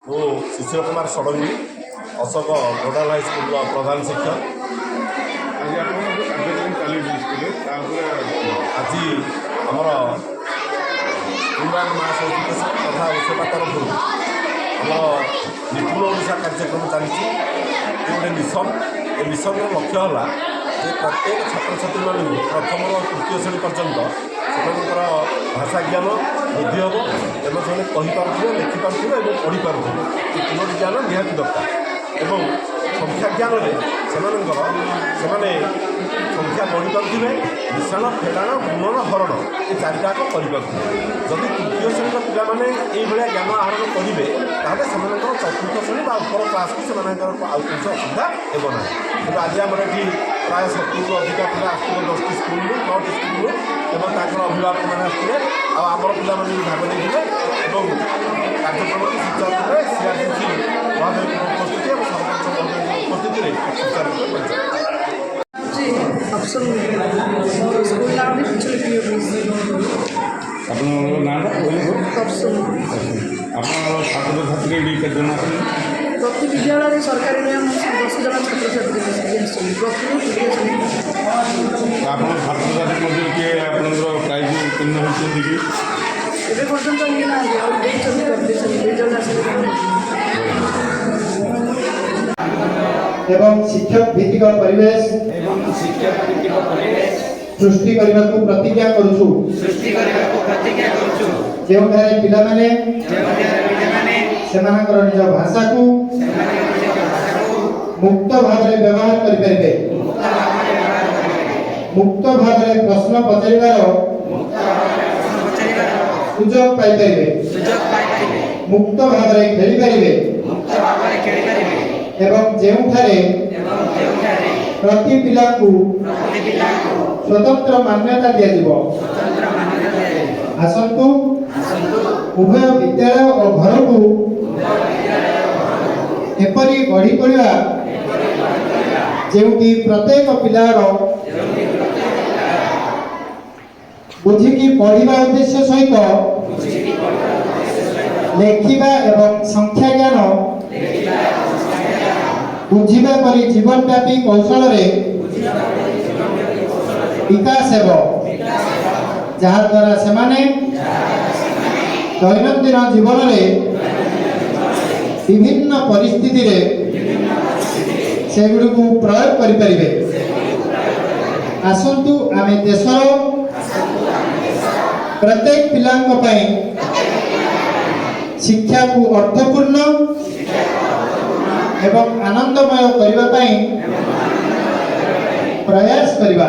ମୁଁ ଶିଶିର କୁମାର ଷଡ଼ଙ୍ଗୀ ଅଶୋକ ମୋଡାଲ ହାଇସ୍କୁଲର ପ୍ରଧାନ ଶିକ୍ଷକ। ଆଜି ଆମର ଇମ୍ରାନ ମାସ ତଥା ସେବା ତରଫରୁ ଆମର ନିପୁଣ ଓଡ଼ିଶା କାର୍ଯ୍ୟକ୍ରମ ଚାଲିଛି। ଏ ଗୋଟେ ମିଶନ। ଏ ମିଶନର ଲକ୍ଷ୍ୟ ହେଲା ଯେ ପ୍ରତ୍ୟେକ ଛାତ୍ରଛାତ୍ରୀମାନଙ୍କୁ ପ୍ରଥମରୁ ତୃତୀୟ ଶ୍ରେଣୀ ପର୍ଯ୍ୟନ୍ତ ସେମାନଙ୍କର ଭାଷା ଜ୍ଞାନ ବୃଦ୍ଧି ହେବ ଏବଂ ସେମାନେ କହିପାରୁଥିବେ, ଲେଖିପାରୁଥିବେ ଏବଂ ପଢ଼ିପାରୁଥିବେ। ଏ ତିନୋଟି ଜ୍ଞାନ ନିହାତି ଦରକାର। ଏବଂ ସଂଖ୍ୟା ଜ୍ଞାନରେ ସେମାନେ ସଂଖ୍ୟା ଗଢ଼ିପାରୁଥିବେ, ମିଶାଣ, ଫେଡ଼ାଣ, ଗୁଣନ, ହରଣ ଏ ଚାରିଟାକ କରିପାରୁଥିବେ। ଯଦି ତୃତୀୟ ଶ୍ରେଣୀର ପିଲାମାନେ ଏଇଭଳିଆ ଜ୍ଞାନ ଆହରଣ କରିବେ ତାହେଲେ ସେମାନଙ୍କର ଚତୁର୍ଥ ଶ୍ରେଣୀ ବା ଉପର କ୍ଲାସ୍କୁ ସେମାନଙ୍କର ଆଉ କୌଣସି ଅସୁବିଧା ହେବ ନାହିଁ। କିନ୍ତୁ ଆଜି ଆମର ଏଠି ପ୍ରାୟ 70ରୁ ଅଧିକା ପିଲା ଆସିଥିଲେ 10ଟି ସ୍କୁଲରୁ, 9ଟି ସ୍କୁଲରୁ ଏବଂ ତାଙ୍କର ଅଭିଭାବକମାନେ ଆସିଥିଲେ। ଆଉ ଆମର ପିଲାମାନେ ବି ଭାଗ ନେଇଥିଲେ ଏବଂ କାର୍ଯ୍ୟକ୍ରମକୁ ସୁଚାରୁରୂପେ ସିଆର୍ଡିସି ମହୋଦୟଙ୍କ ଉପସ୍ଥିତି ଏବଂ ସରପଞ୍ଚ ମହୋଦୟଙ୍କ ଉପସ୍ଥିତିରେ ସୁଚାରୁରୂପେ ପରିଚାଳିତ। ଆପଣଙ୍କର ନାଁଟା ଆପଣଙ୍କର ଛାତ୍ରଛାତ୍ରୀ ଏଠି କେତେ ଜଣ ଆସନ୍ତି? ପ୍ରତି ବିଦ୍ୟାଳୟରେ ସରକାରୀ ନିୟମ 10 ଜଣ ଛାତ୍ରଛାତ୍ରୀ ଆସୁଛନ୍ତି ପ୍ରଥମରୁ ତୃତୀୟ ଶ୍ରେଣୀ। ଆପଣ ଛାତ୍ରଛାତ୍ରୀ ମଧ୍ୟରୁ କିଏ ଆପଣଙ୍କର ପ୍ରାଇଜ୍ ଉତ୍ତୀର୍ଣ୍ଣ ହୋଇଛନ୍ତି କି? ଏବେ ପର୍ଯ୍ୟନ୍ତ ଇଏ ନାହାନ୍ତି, ଆଉ ଦେଇଛନ୍ତି କରିଦେଇଛନ୍ତି 2 ଜଣ ଆସିଲେ। ଏବଂ ଶିକ୍ଷକ ଭିତ୍ତିକ ପରିବେଶ ସୃଷ୍ଟି କରିବାକୁ ପ୍ରତିଜ୍ଞା କରୁଛୁ। ଯେଉଁଠାରେ ପିଲାମାନେ ସେମାନଙ୍କର ନିଜ ଭାଷାକୁ ମୁକ୍ତ ଭାବରେ ବ୍ୟବହାର କରିପାରିବେ, ମୁକ୍ତ ଭାବରେ ପ୍ରଶ୍ନ ପଚାରିବାର ସୁଯୋଗ ପାଇପାରିବେ, ମୁକ୍ତ ଭାବରେ ଖେଳିପାରିବେ ଏବଂ ଯେଉଁଠାରେ ପ୍ରତି ପିଲାକୁ ସ୍ୱତନ୍ତ୍ର ମାନ୍ୟତା ଦିଆଯିବ। ଆସନ୍ତୁ ଉଭୟ ବିଦ୍ୟାଳୟ ଓ ଘରକୁ ଏପରି ଗଢ଼ି ତୋଳିବା ଯେଉଁଠି ପ୍ରତ୍ୟେକ ପିଲାର ବୁଝିକି ପଢ଼ିବା ଉଦ୍ଦେଶ୍ୟ ସହିତ ଲେଖିବା ଏବଂ ସଂଖ୍ୟା ଜ୍ଞାନ ବୁଝିବା ପରି ଜୀବନବ୍ୟାପୀ କୌଶଳରେ ବିକାଶ ହେବ, ଯାହାଦ୍ୱାରା ସେମାନେ ଦୈନନ୍ଦିନ ଜୀବନରେ ବିଭିନ୍ନ ପରିସ୍ଥିତିରେ ସେଗୁଡ଼ିକୁ ପ୍ରୟୋଗ କରିପାରିବେ। ଆସନ୍ତୁ ଆମେ ଦେଶର ପ୍ରତ୍ୟେକ ପିଲାଙ୍କ ପାଇଁ ଶିକ୍ଷାକୁ ଅର୍ଥପୂର୍ଣ୍ଣ ଏବଂ ଆନନ୍ଦମୟ କରିବା ପାଇଁ ପ୍ରୟାସ କରିବା।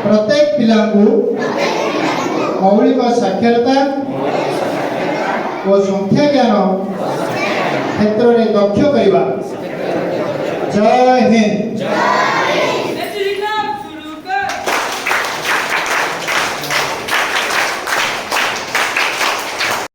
ପ୍ରତ୍ୟେକ ପିଲାଙ୍କୁ ମୌଳିକ ସାକ୍ଷରତା ଓ ସଂଖ୍ୟା ଜ୍ଞାନ କ୍ଷେତ୍ରରେ ଦକ୍ଷ କରିବା। ଜୟ ହିନ୍ଦ।